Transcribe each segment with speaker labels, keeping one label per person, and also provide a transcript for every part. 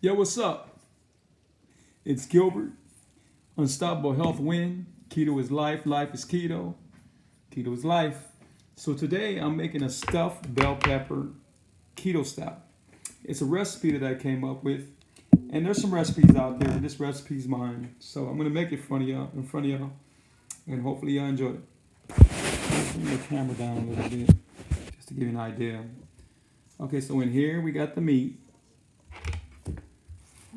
Speaker 1: Yo, what's up? It's Gilbert. Unstoppable Health Win. Keto is life. Life is keto. Keto is life. So today I'm making a stuffed bell pepper keto stout. It's a recipe that I came up with, and there's some recipes out there, and this recipe's mine. So I'm gonna make it in front of y'all, and hopefully y'all enjoy it. Bring the camera down a little bit, just to give you an idea. Okay, so in here we got the meat.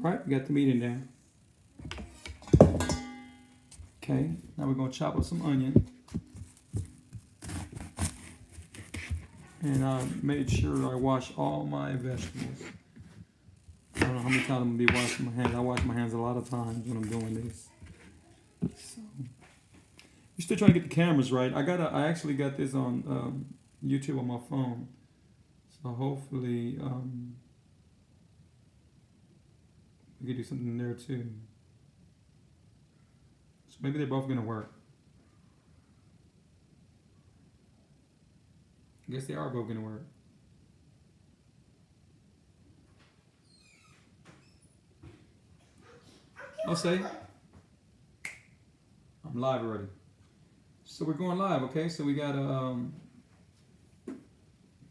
Speaker 1: All right, we got the meat in there. Okay, now we're gonna chop up some onion. And I made sure I wash all my vegetables. I don't know how many times I'm gonna be washing my hands. I wash my hands a lot of times when I'm doing this. So, you're still trying to get the cameras right. I actually got this on YouTube on my phone. So hopefully we can do something there too. So maybe they're both gonna work. I guess they are both gonna work. I'll say. I'm live already. So we're going live, okay? So we got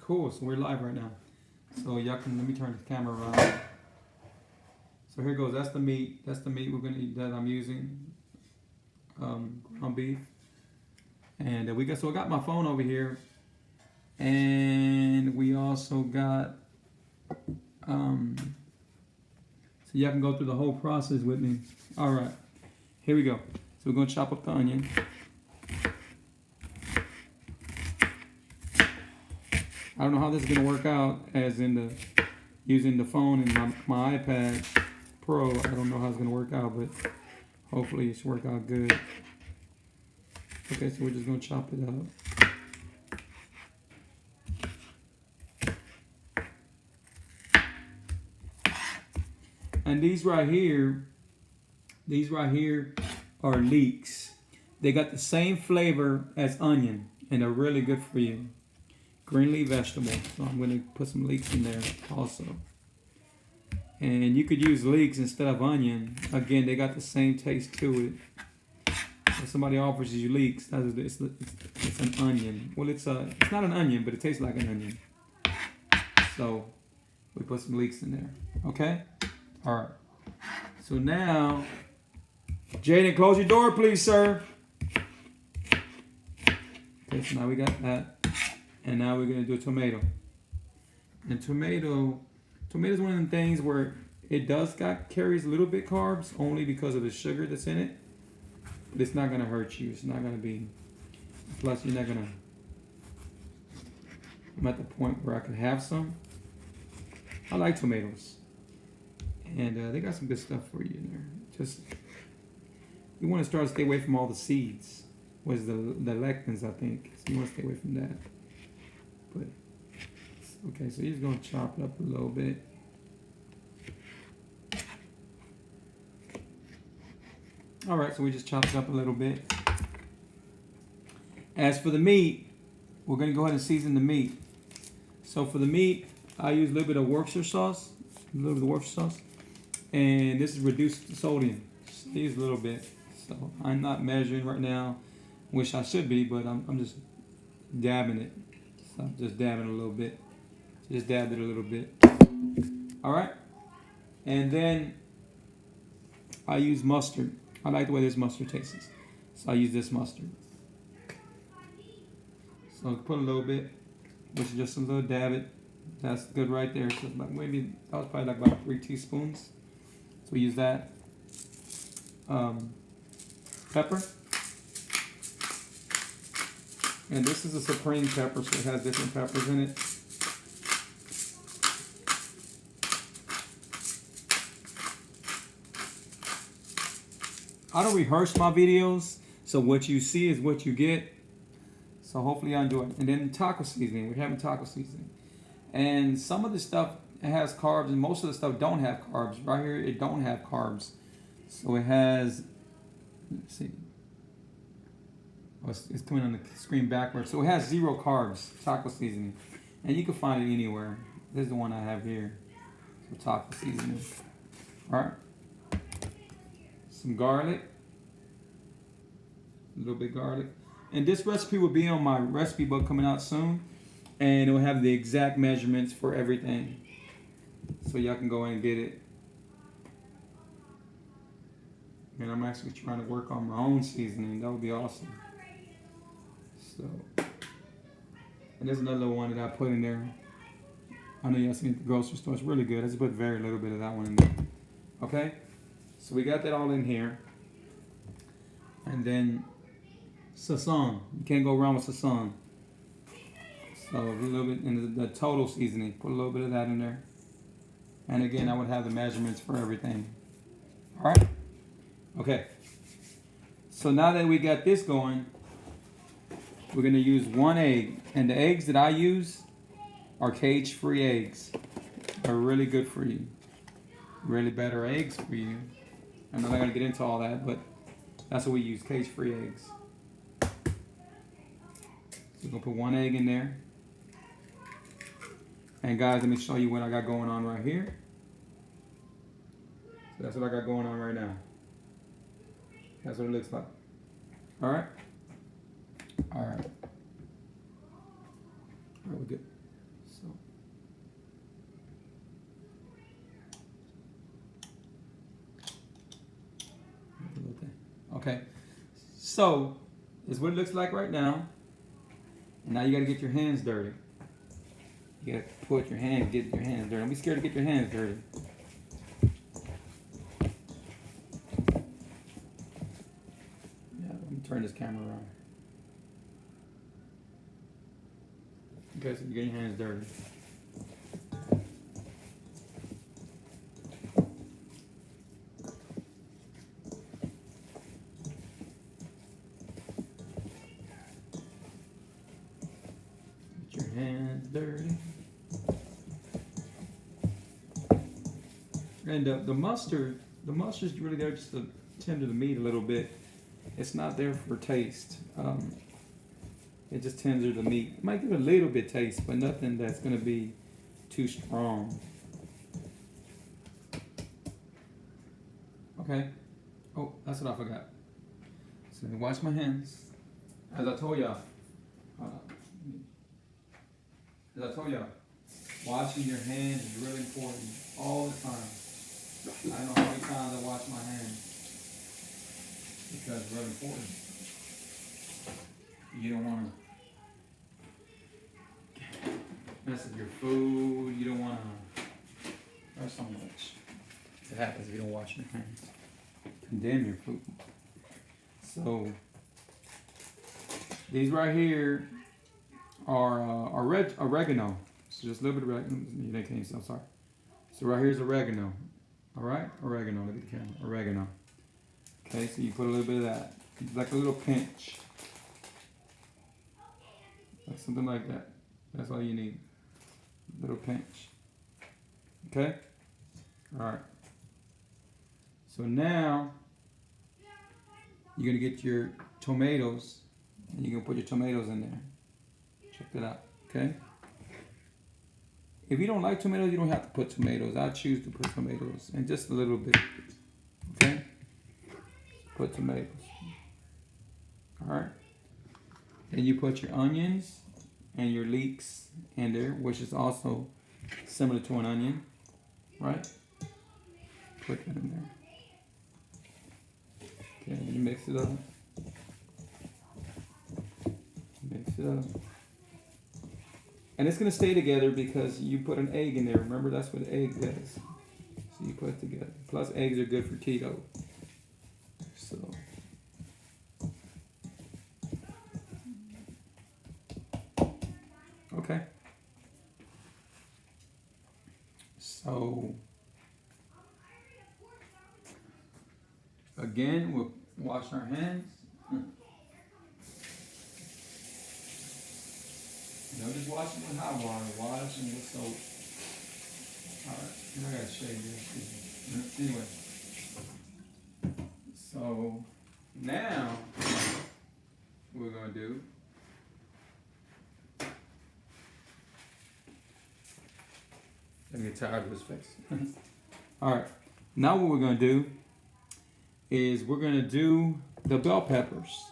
Speaker 1: cool. So we're live right now. So y'all can let me turn the camera around. So here goes. That's the meat. That's the meat we're gonna eat that I'm using. Ground beef. And we got. So I got my phone over here, and we also got. So y'all can go through the whole process with me. All right. Here we go. So we're gonna chop up the onion. I don't know how this is gonna work out as in the using the phone and my iPad Pro. I don't know how it's gonna work out, but hopefully it should work out good. Okay, so we're just gonna chop it up. And these right here are leeks. They got the same flavor as onion, and they're really good for you. Green leaf vegetable. So I'm going to put some leeks in there also. And you could use leeks instead of onion. Again, they got the same taste to it. If somebody offers you leeks, it's an onion. Well, it's not an onion, but it tastes like an onion. So we put some leeks in there. Okay? All right. So now, Jaden, close your door, please, sir. Okay, so now we got that. And now we're going to do a tomato. And tomato's one of them things where it carries a little bit carbs only because of the sugar that's in it. But it's not going to hurt you. It's not going to be, plus you're not going to, I'm at the point where I can have some. I like tomatoes. And they got some good stuff for you in there. Just, you want to stay away from all the seeds. Was the lectins, I think. So you want to stay away from that. But, okay, so he's going to chop it up a little bit. All right, so we just chopped it up a little bit. As for the meat, we're going to go ahead and season the meat. So for the meat, I use a little bit of Worcestershire sauce. And this is reduced sodium. So I use a little bit. So I'm not measuring right now. Wish I should be, but I'm just dabbing it. So I'm just dabbing a little bit. Just dabbed it a little bit. All right. And then I use mustard. I like the way this mustard tastes. So I use this mustard. So put a little bit, which is just a little dab it. That's good right there. So like maybe that was probably like about 3 teaspoons. So we use that. Pepper. And this is a supreme pepper, so it has different peppers in it. I don't rehearse my videos, so what you see is what you get. So hopefully I enjoy it. And then taco seasoning. We're having taco seasoning. And some of the stuff has carbs, and most of the stuff don't have carbs. Right here, it don't have carbs. So it has, let's see. Oh, it's coming on the screen backwards. So it has 0 carbs, taco seasoning. And you can find it anywhere. This is the one I have here. So taco seasoning. All right. Some garlic. A little bit garlic. And this recipe will be on my recipe book coming out soon. And it will have the exact measurements for everything. So y'all can go in and get it. And I'm actually trying to work on my own seasoning. That would be awesome. So, and there's another one that I put in there. I know y'all seen it at the grocery store. It's really good. I just put very little bit of that one in there. Okay? So we got that all in here. And then sazon. You can't go wrong with sazon. So a little bit in the total seasoning. Put a little bit of that in there. And again, I would have the measurements for everything. All right? Okay. So now that we got this going, we're going to use 1 egg. And the eggs that I use are cage-free eggs. They're really good for you. Really better eggs for you. I'm not going to get into all that, but that's what we use, cage-free eggs. So we're going to put 1 egg in there. And guys, let me show you what I got going on right here. So that's what I got going on right now. That's what it looks like. All right? All right. All right, we're good. So. Okay. So, this is what it looks like right now. And now you got to get your hands dirty. You got to put your hands, get your hands dirty. Don't be scared to get your hands dirty. Yeah, let me turn this camera around. Okay, so you get your hands dirty. Get your hands dirty. And the mustard's really there just to tender the meat a little bit. It's not there for taste. It just tenders the meat. It might give it a little bit taste, but nothing that's going to be too strong. Okay. Oh, that's what I forgot. So let me wash my hands. As I told y'all. Washing your hands is really important all the time. I don't know how many times I wash my hands because it's really important. You don't want to mess up your food. You don't want to. There's so much that happens if you don't wash your hands. Condemn your food. So these right here are oregano. So just a little bit of oregano. They can't see. I'm sorry. So right here's oregano. All right, oregano. Look at the camera. Oregano. Okay, so you put a little bit of that. It's like a little pinch. Like something like that. That's all you need. A little pinch. Okay? Alright. So now you're going to get your tomatoes and you're going to put your tomatoes in there. Check that out. Okay? If you don't like tomatoes, you don't have to put tomatoes. I choose to put tomatoes and just a little bit. Okay? Put tomatoes. Alright. Then you put your onions and your leeks in there, which is also similar to an onion. Right? Put that in there. Okay, then you mix it up. Mix it up. And it's going to stay together because you put an egg in there. Remember, that's what egg does. So you put it together. Plus, eggs are good for keto. So. Okay. So. Again, we'll wash our hands. No, just wash them with hot water. Wash them with soap. Alright, I gotta shave this. Anyway. So, now, what we're gonna do. I'm getting tired of this face. Alright, Now what we're going to do is we're going to do the bell peppers.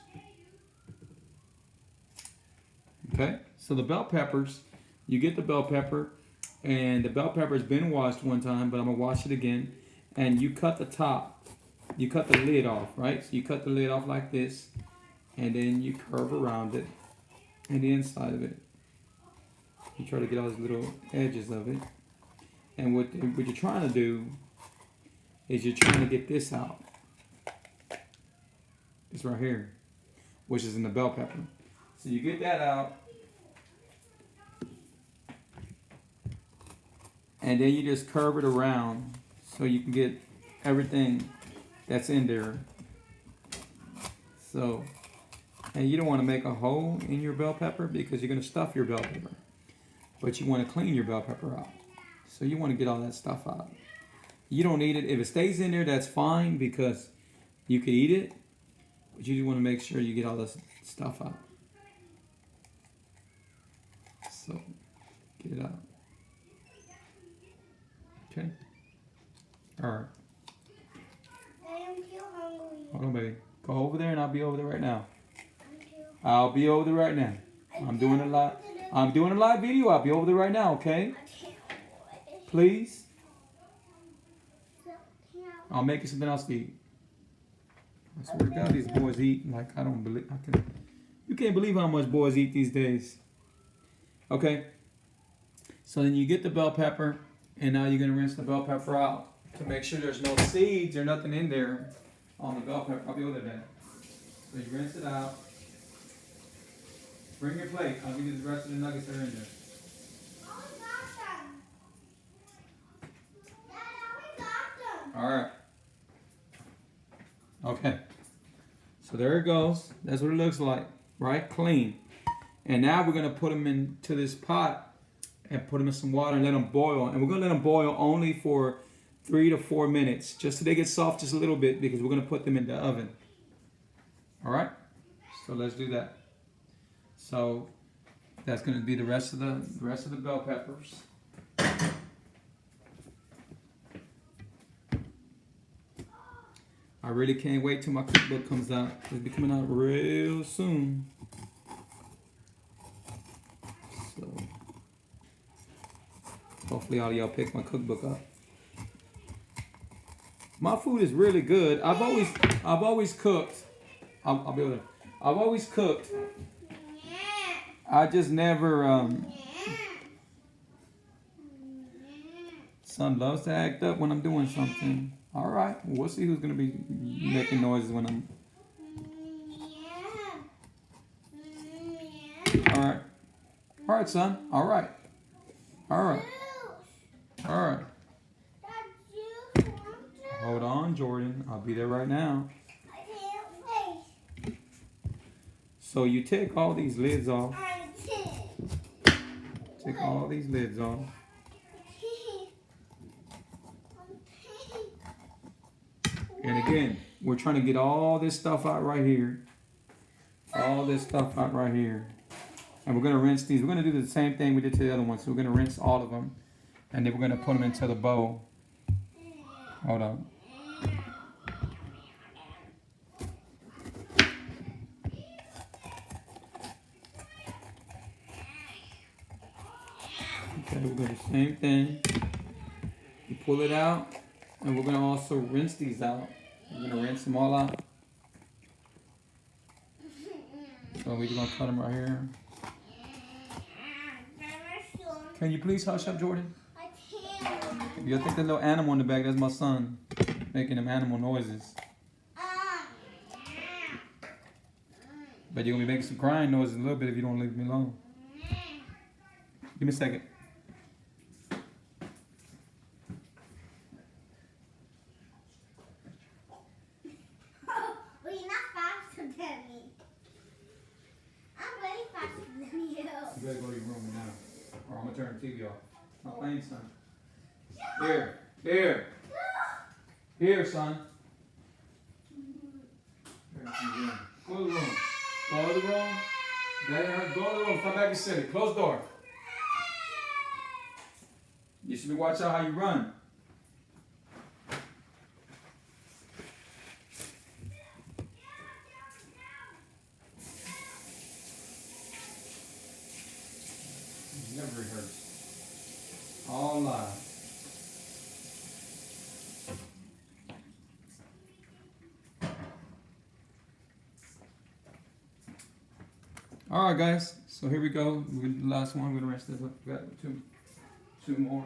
Speaker 1: Okay, so the bell peppers, you get the bell pepper, and the bell pepper's been washed one time, but I'm going to wash it again. And you cut the top, you cut the lid off, right? So you cut the lid off like this, and then you curve around it, and the inside of it. You try to get all those little edges of it. And what you're trying to do is you're trying to get this out. This right here, which is in the bell pepper. So you get that out, and then you just curve it around so you can get everything that's in there. So, and you don't want to make a hole in your bell pepper because you're going to stuff your bell pepper. But you want to clean your bell pepper out. So you want to get all that stuff out. You don't need it. If it stays in there, that's fine because you can eat it. But you just want to make sure you get all this stuff out. So, get it out. Okay? Alright.
Speaker 2: I'm too hungry.
Speaker 1: Hold on, baby. Go over there and I'll be over there right now. I'll be over there right now. I'm doing a live video. I'll be over there right now, okay? Please? I'll make you something else to eat. I swear to God, these boys eat like I don't believe you can't believe how much boys eat these days. Okay? So then you get the bell pepper, and now you're gonna rinse the bell pepper out to make sure there's no seeds or nothing in there on the bell pepper. I'll be over there. So you rinse it out. Bring your plate. I'll give you the rest of the nuggets that are in there. Alright. Okay. So there it goes. That's what it looks like. Right? Clean. And now we're going to put them into this pot and put them in some water and let them boil. And we're going to let them boil only for 3 to 4 minutes. Just so they get soft just a little bit because we're going to put them in the oven. Alright? So let's do that. So that's going to be the rest of the bell peppers. I really can't wait till my cookbook comes out. It'll be coming out real soon. So hopefully all y'all pick my cookbook up. My food is really good. I've always cooked. I'll be able to. I've always cooked. I just never. Son loves to act up when I'm doing something. All right, we'll see who's gonna be making noises when I'm. All right, son. All right. Hold on, Jordan. I'll be there right now. So you take all these lids off. Take all these lids off. And again, we're trying to get all this stuff out right here. All this stuff out right here. And we're going to rinse these. We're going to do the same thing we did to the other ones. So we're going to rinse all of them. And then we're going to put them into the bowl. Hold on. Okay, we're going to do the same thing. You pull it out. And we're going to also rinse these out. We're going to rinse them all out. So we're just going to cut them right here. Can you please hush up, Jordan?
Speaker 2: I can't.
Speaker 1: You think that little animal in the back, that's my son. Making them animal noises. But you're going to be making some crying noises a little bit if you don't leave me alone. Give me a second. You better go to your room now, or I'm gonna turn the TV off. Not playing, son. Here, son. Go to the room. Go to the room. Dad, go to the room. Come back and sit. Close the door. You should be watching out how you run. All right, guys. So here we go. We're the last one. We're gonna rest this up. We got two more.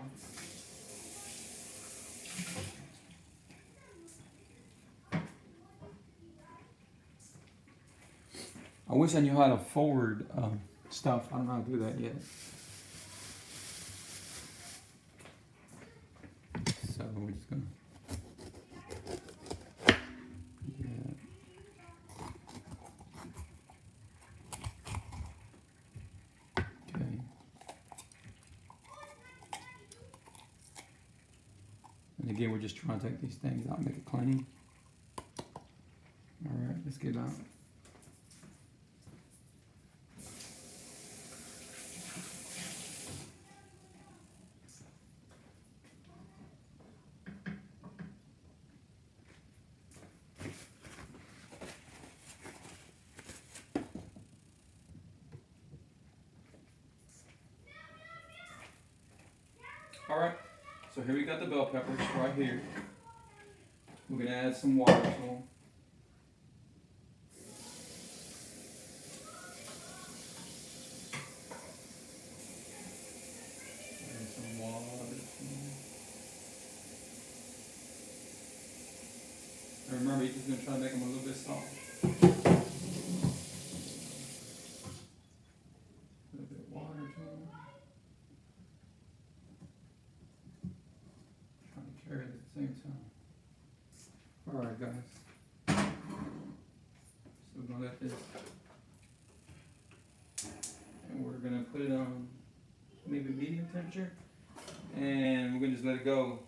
Speaker 1: I wish I knew how to forward stuff. I don't know how to do that yet. So we're just gonna. Yeah. Okay. And again, we're just trying to take these things out and make it clean. All right, let's get out. All right, so here we got the bell peppers right here. We're gonna add some water to them. Add some water to them. And remember, you're just gonna try to make them a little bit soft. A little bit of water to them. Trying to carry it at the same time. All right, guys. So we're gonna let this, and we're gonna put it on maybe medium temperature, and we're gonna just let it go.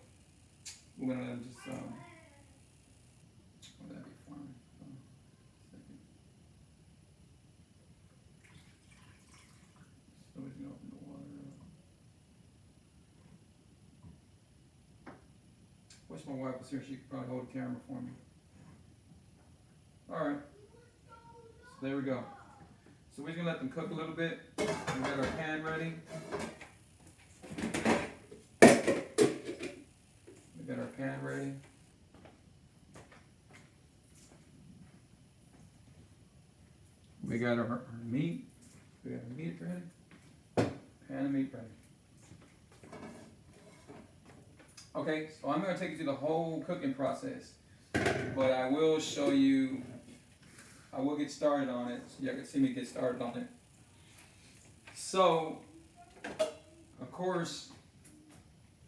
Speaker 1: We're gonna just oh, that'd be fine. Second. So we can open the water up. Wish my wife was here, she could probably hold the camera for me. Alright. So there we go. So we're just gonna let them cook a little bit. We got our pan ready. We got our pan ready. We got our meat. We got our meat ready. Pan of meat ready. Okay, so I'm going to take you through the whole cooking process, but I will show you, I will get started on it, so y'all can see me get started on it. So, of course,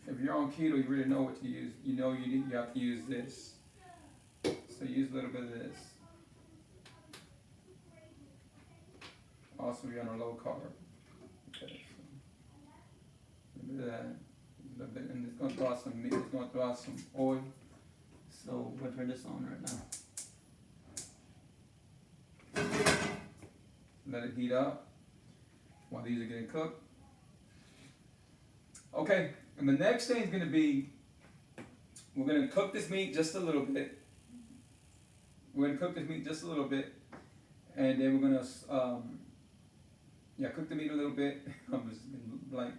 Speaker 1: if you're on keto, you really know what to use. You know you have to use this. So use a little bit of this. Also, you're on a low carb. Okay, so a little bit of that. And it's going to throw out some meat, it's going to throw out some oil. So we're going to turn this on right now. Let it heat up while these are getting cooked. Okay, and the next thing is going to be, we're going to cook this meat just a little bit. We're going to cook this meat just a little bit. And then we're going to, cook the meat a little bit. I'm just blank.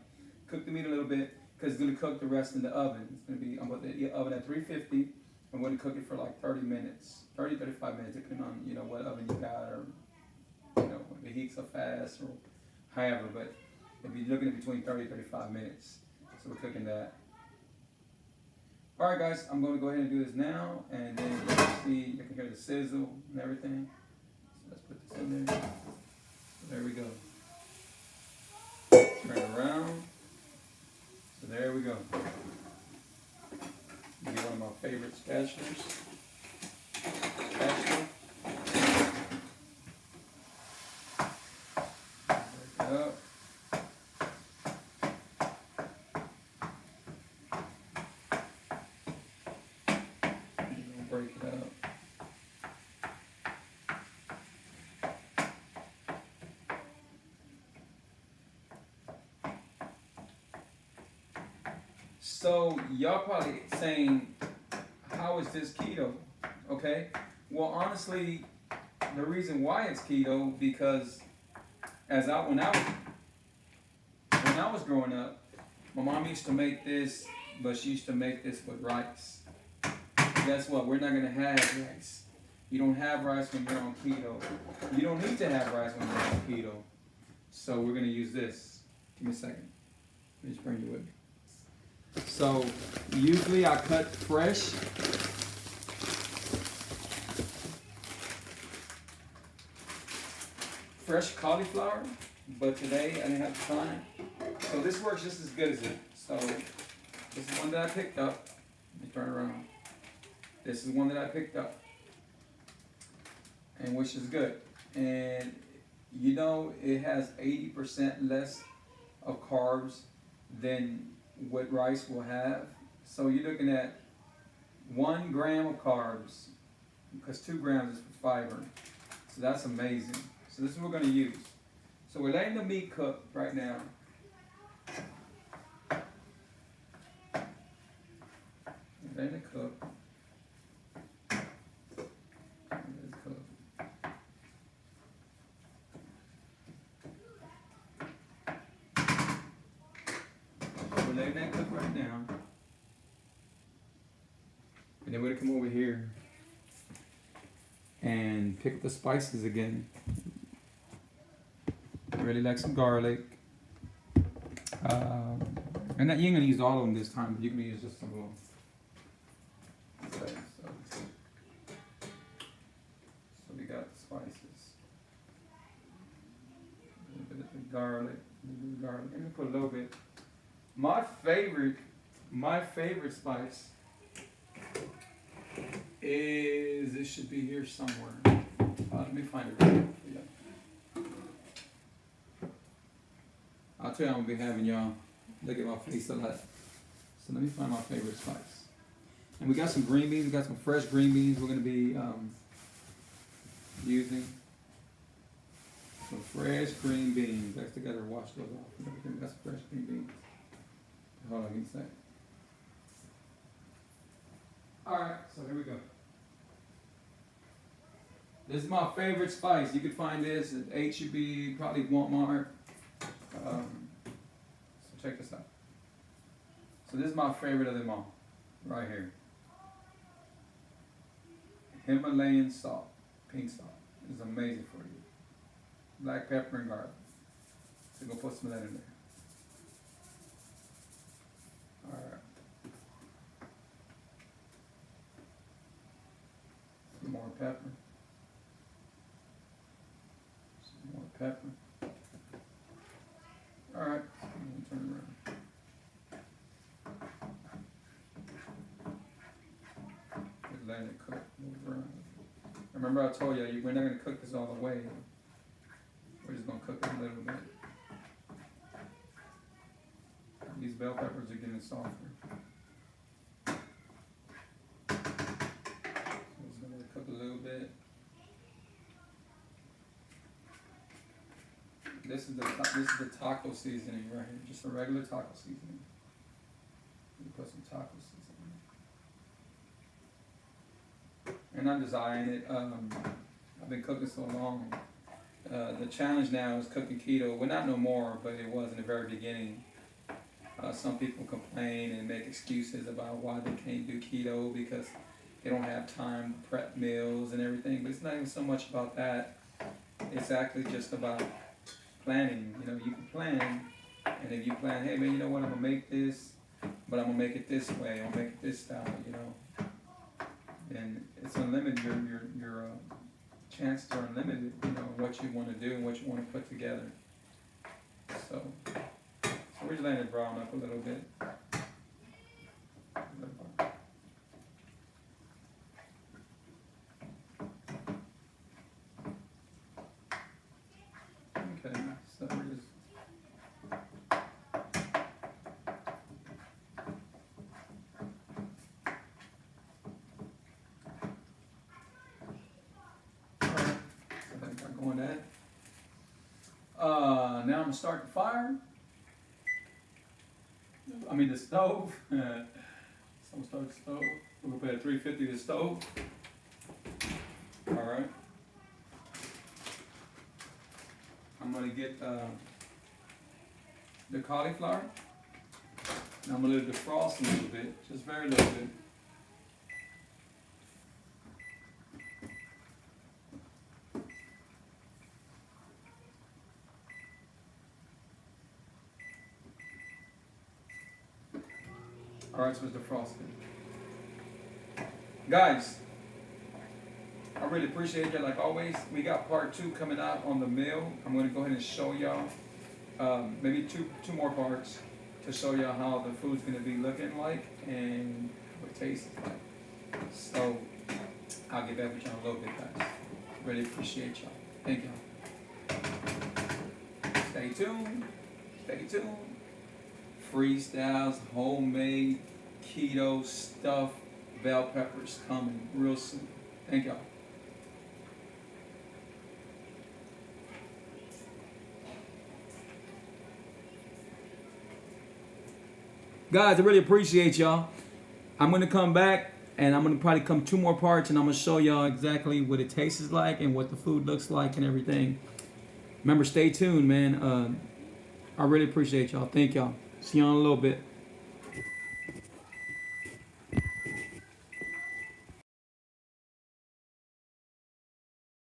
Speaker 1: Cook the meat a little bit. Because it's going to cook the rest in the oven. It's going to be, I'm going to put the oven at 350. I'm going to cook it for like 30 minutes. 30, 35 minutes, depending on, what oven you got, or, if it heats up fast, or however. But if you're looking at between 30 and 35 minutes. So we're cooking that. All right, guys, I'm going to go ahead and do this now. And then you can see, you can hear the sizzle and everything. So let's put this in there. So there we go. Turn it around. So there we go. You get one of my favorite spatulas. Spatula. Break it up. And break it up. So y'all probably saying, how is this keto? Okay, well honestly, the reason why it's keto, because when I was growing up, my mom used to make this, but she used to make this with rice. Guess what? We're not gonna have rice. You don't have rice when you're on keto. You don't need to have rice when you're on keto. So we're gonna use this. Give me a second. Let me just bring you with me. So usually I cut fresh cauliflower, but today I didn't have time. So this works just as good as it. So this is one that I picked up. Let me turn around. This is one that I picked up, and which is good. And you know it has 80% less of carbs than what rice will have. So you're looking at 1 gram of carbs, because 2 grams is for fiber. So that's amazing. So this is what we're going to use. So we're letting the meat cook right now. We're letting it cook. Let it cook. So we're letting that cook right now. And then we're going to come over here and pick up the spices again. Really like some garlic. And that, you ain't gonna use all of them this time, but you can use just some of them. So we got the spices. A little bit of the garlic. I'm gonna put a little bit. My favorite spice is, it should be here somewhere. Let me find it right here for you. I'll tell you, I'm gonna be having y'all look at my face a lot. So let me find my favorite spice. And we got some green beans. We got some fresh green beans we're gonna be using. Some fresh green beans. That's together. Wash those off and everything. We got some fresh green beans. Hold on, give me a second. All right, so here we go. This is my favorite spice. You can find this at H-E-B, probably Walmart. So check this out. So this is my favorite of them all, right here. Himalayan salt, pink salt. It's amazing for you. Black pepper and garlic. So go put some of that in there. All right. Some more pepper. Some more pepper. All right, turn it around. Just letting it cook, move around. Remember I told you, we're not going to cook this all the way. We're just going to cook it a little bit. These bell peppers are getting softer. So it's going to cook a little bit. This is the taco seasoning right here, just a regular taco seasoning. You put some taco seasoning. And I'm designing it. I've been cooking so long. The challenge now is cooking keto. Well, not no more, but it was in the very beginning. Some people complain and make excuses about why they can't do keto because they don't have time to prep meals and everything. But it's not even so much about that. It's actually just about planning. You know, you can plan, and if you plan, hey man, you know what, I'm gonna make this, but I'm gonna make it this way, I'm gonna make it this style, you know, and it's unlimited. Your chances are unlimited, you know, what you want to do and what you want to put together. So we're just letting it brown up a little bit. Okay, so we're just going that. Now I'm gonna start the fire. I mean the stove. So I'm gonna start the stove. We're gonna put at 350 the stove. All right. I'm gonna get the cauliflower. And I'm gonna let it defrost a little bit, just very little bit. All right, so it's defrosted. Guys, I really appreciate that. Like always, we got part 2 coming out on the meal. I'm going to go ahead and show y'all maybe two more parts to show y'all how the food's going to be looking like and what it tastes like. So I'll get back with y'all in a little bit, guys. Really appreciate y'all. Thank y'all. Stay tuned. Stay tuned. Freestyles, homemade, keto stuff, bell peppers coming real soon. Thank y'all. Guys, I really appreciate y'all. I'm going to come back and I'm going to probably come 2 more parts and I'm going to show y'all exactly what it tastes like and what the food looks like and everything. Remember, stay tuned, man. I really appreciate y'all. Thank y'all. See y'all in a little bit.